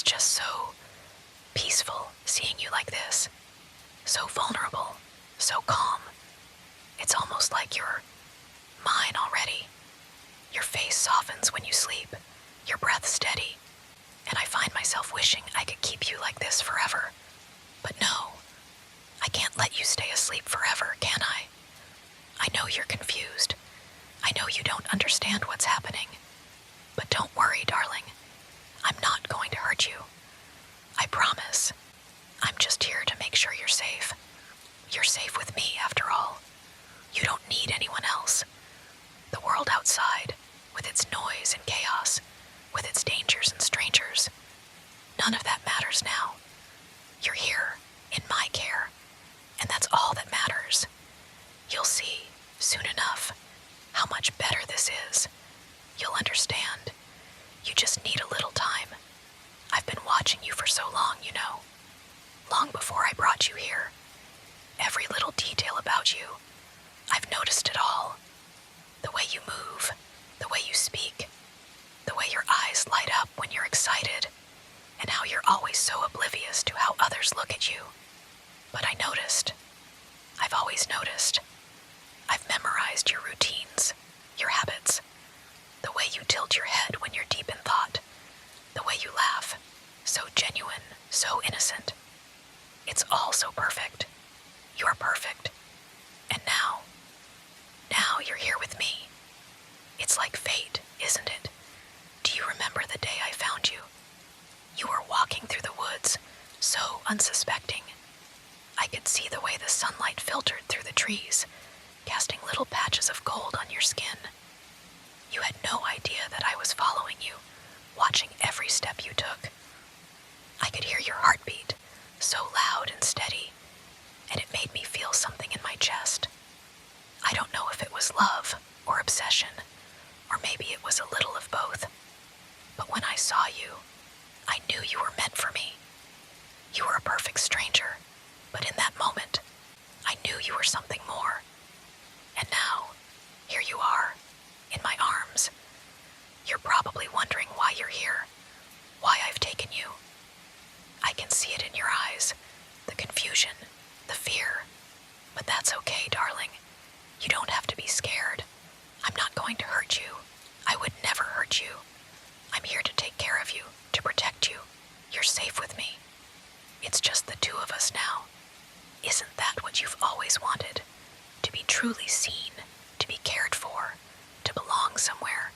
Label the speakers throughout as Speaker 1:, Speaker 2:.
Speaker 1: It's just so peaceful seeing you like this. So vulnerable, so calm. It's almost like you're mine already. Your face softens when you sleep, your breath steady, and I find myself wishing I could keep you like this forever. But no, I can't let you stay asleep forever, can I? I know you're confused. I know you don't understand what's happening. But don't worry, darling. I'm not going to hurt you. I promise. I'm just here to make sure you're safe. You're safe with me, after all. You don't need anyone else. The world outside, with its noise and chaos, with its dangers and strangers, none of that matters now. You're here, in my care, and that's all that matters. You'll see, soon enough, how much better this is. You'll understand. You just need a little time. I've been watching you for so long, you know. Long before I brought you here. Every little detail about you. I've noticed it all. The way you move, the way you speak, the way your eyes light up when you're excited, and how you're always so oblivious to how others look at you. But I noticed. I've always noticed. I've memorized your routines, your habits, the way you tilt your head when you're deep in thought, the way you laugh, so genuine, so innocent. It's all so perfect. You're perfect. And now you're here with me. It's like fate, isn't it? Do you remember the day I found you? You were walking through the woods, so unsuspecting. I could see the way the sunlight filtered through the trees, casting little patches of gold on your skin. You had no idea that I was following you, watching every step you took. I could hear your heartbeat, so loud and steady, and it made me feel something in my chest. I don't know if it was love or obsession, or maybe it was a little of both. But when I saw you, I knew you were meant for me. You were a perfect stranger, but in that moment, I knew you were something more. And now, here you are, in my arms. You're probably wondering why you're here, why I've taken you. I can see it in your eyes, the confusion, the fear. But that's okay, darling. You don't have to be scared. I'm not going to hurt you. I would never hurt you. I'm here to take care of you, to protect you. You're safe with me. It's just the two of us now. Isn't that what you've always wanted? To be truly seen, to be cared for, to belong somewhere.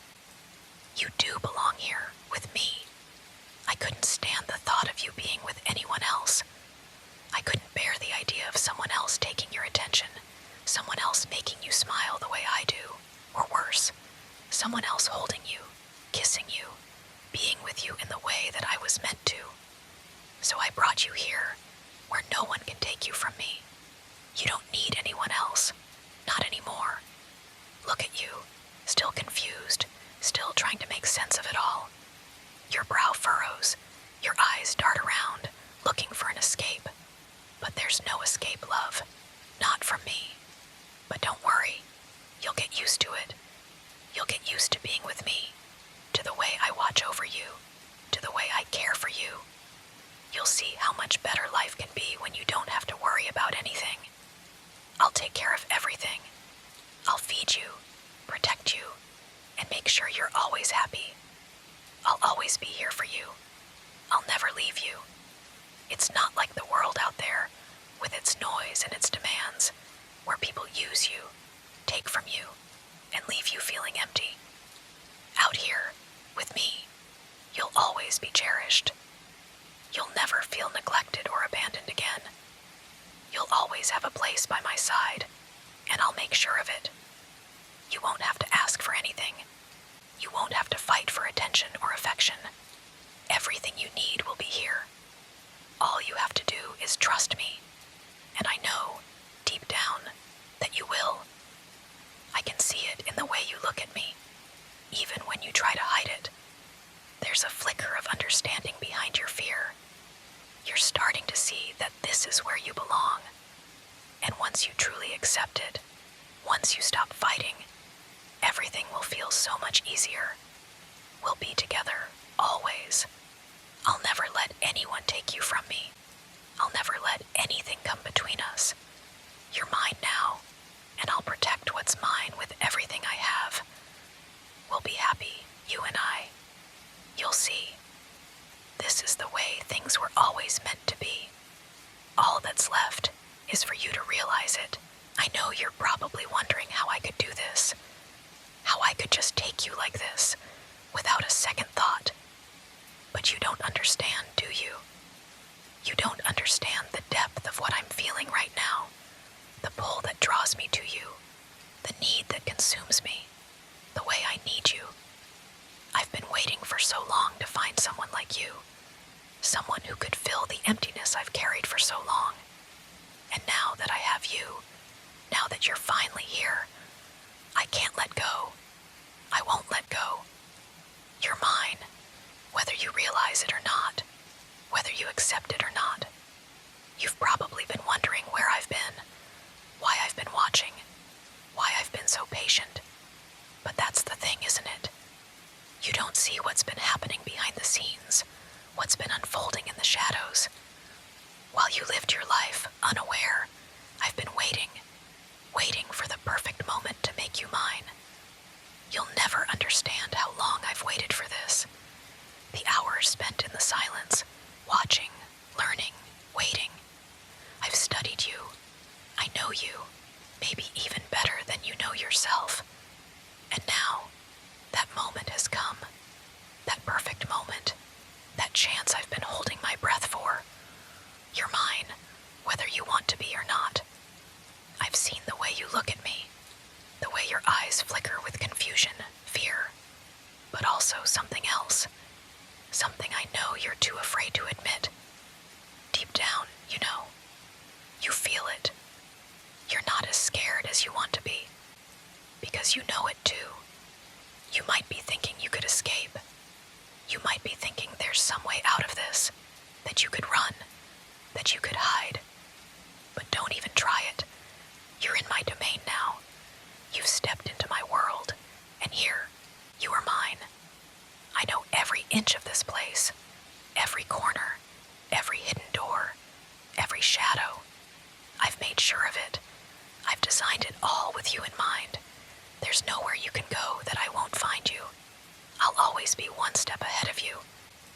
Speaker 1: You do belong here, with me. I couldn't stand the thought of you being with anyone else. I couldn't bear the idea of someone else taking your attention, someone else making you smile the way I do, or worse, someone else holding you, kissing you, being with you in the way that I was meant to. So I brought you here, where no one can take you from me. You don't need anyone else, not anymore. Look at you, still confused, still trying to make sense of it all. Your brow furrows, your eyes dart around, looking for an escape. But there's no escape, love. Not from me. But don't worry. You'll get used to it. You'll get used to being with me, to the way I watch over you, to the way I care for you. You'll see how much better life can be when you don't have to worry about anything. I'll take care of everything. I'll feed you, protect you, and make sure you're always happy. I'll always be here for you. I'll never leave you. It's not like the world out there, with its noise and its demands, where people use you, take from you, and leave you feeling empty. Out here, with me, you'll always be cherished. You'll never feel neglected or abandoned again. You'll always have a place by my side, and I'll make sure of it. You won't have to ask for anything. You won't have to fight for attention or affection. Everything you need will be here. All you have to do is trust me, and I know, deep down, that you will. I can see it in the way you look at me, even when you try to hide it. There's a flicker of understanding behind your fear. You're starting to see that this is where you belong. And once you truly accept it, once you stop fighting, everything will feel so much easier. We'll be together, always. I'll never let anyone take you from me. I'll never let anything come between us. You're mine now, and I'll protect what's mine with everything I have. We'll be happy, you and I. You'll see. This is the way things were always meant to be. All that's left is for you to realize it. I know you're probably wondering how I could do this. How I could just take you like this, without a second thought. But you don't understand, do you? You don't understand the depth of what I'm feeling right now. The pull that draws me to you. The need that consumes me. The way I need you. I've been waiting for so long to find someone like you. Someone who could fill the emptiness I've carried for so long. And now that I have you, now that you're finally here, I can't let go. I won't let go. You're mine, whether you realize it or not, whether you accept it or not. You've probably been wondering where I've been, why I've been watching, why I've been so patient. But that's the thing, isn't it? You don't see what's been happening behind the scenes, what's been unfolding in the shadows. While you lived your life unaware, I've been waiting for the perfect moment to make you mine. You'll never understand how long I've waited for this. The hours spent in the silence, watching, learning, waiting. I've studied you. I know you, maybe even better than you know yourself. And now, that moment has come. That perfect moment. That chance I've been holding my breath for. You're mine, whether you want to be or not. I've seen the way you look at me, the way your eyes flicker with confusion, fear, but also something else. Something I know you're too afraid to admit. Deep down, you know. You feel it. You're not as scared as you want to be, because you know it too. You might be thinking you could escape. You might be thinking there's some way out of this, that you could run, that you could hide. But don't even try it. You're in my domain now. You've stepped into my world, and here, you are mine. I know every inch of this place, every corner, every hidden door, every shadow. I've made sure of it. I've designed it all with you in mind. There's nowhere you can go that I won't find you. I'll always be one step ahead of you,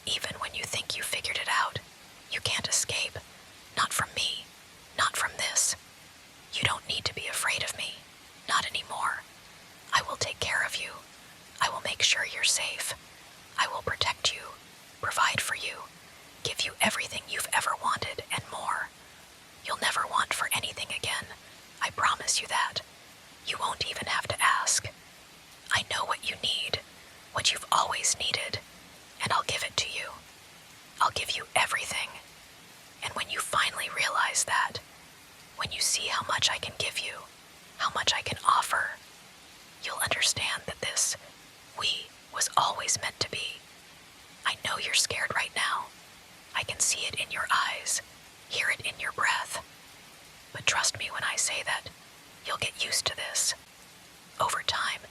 Speaker 1: even when you think you figured it out. You can't escape. Not from me. Not from this. You don't need to be afraid of me. Not anymore. I will take care of you. I will make sure you're safe. I will protect you, provide for you, give you everything you've ever wanted and more. You'll never want for anything again. I promise you that. You won't even have to ask. I know what you need, what you've always needed, and I'll give it to you. I'll give you everything. And when you finally realize that, when you see how much I can give you, how much I can offer, you'll understand that this we was always meant to be. I know you're scared right now. I can see it in your eyes, hear it in your breath. But trust me when I say that you'll get used to this. Over time,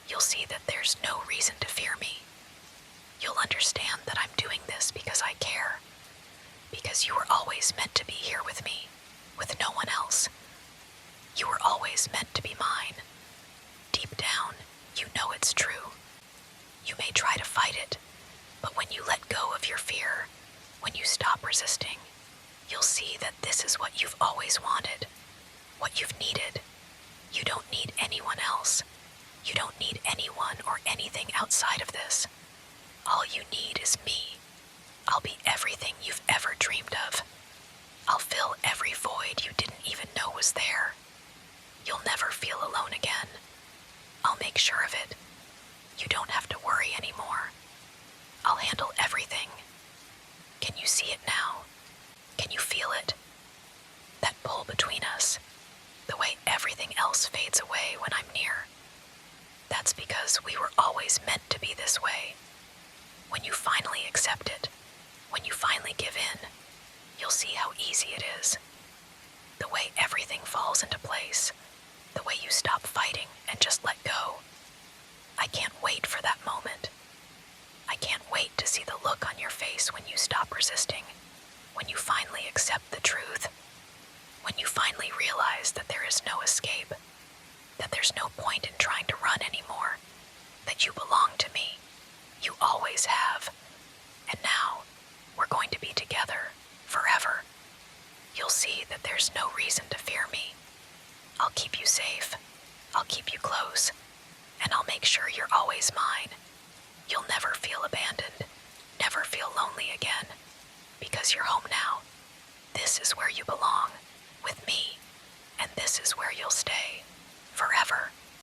Speaker 1: you'll see that there's no reason to fear me. You'll understand that I'm doing this because I care. Because you were always meant to be here with me, with no one else. You were always meant to be mine. Deep down, you know it's true. You may try to fight it, but when you let go of your fear, when you stop resisting, you'll see that this is what you've always wanted, what you've needed. You don't need anyone else. You don't need anyone or anything outside of this. All you need is me. I'll be everything you've ever dreamed of. I'll fill every void you didn't even know was there. You'll never feel alone again. I'll make sure of it. You don't have to worry anymore. I'll handle everything. Can you see it now? Can you feel it? That pull between us, the way everything else fades away when I'm near. That's because we were always meant to be this way. When you finally accept it, when you finally give in, you'll see how easy it is. The way everything falls into place, the way you stop fighting and just let go. I can't wait for that moment. I can't wait to see the look on your face when you stop see that there's no reason to fear me. I'll keep you safe. I'll keep you close. And I'll make sure you're always mine. You'll never feel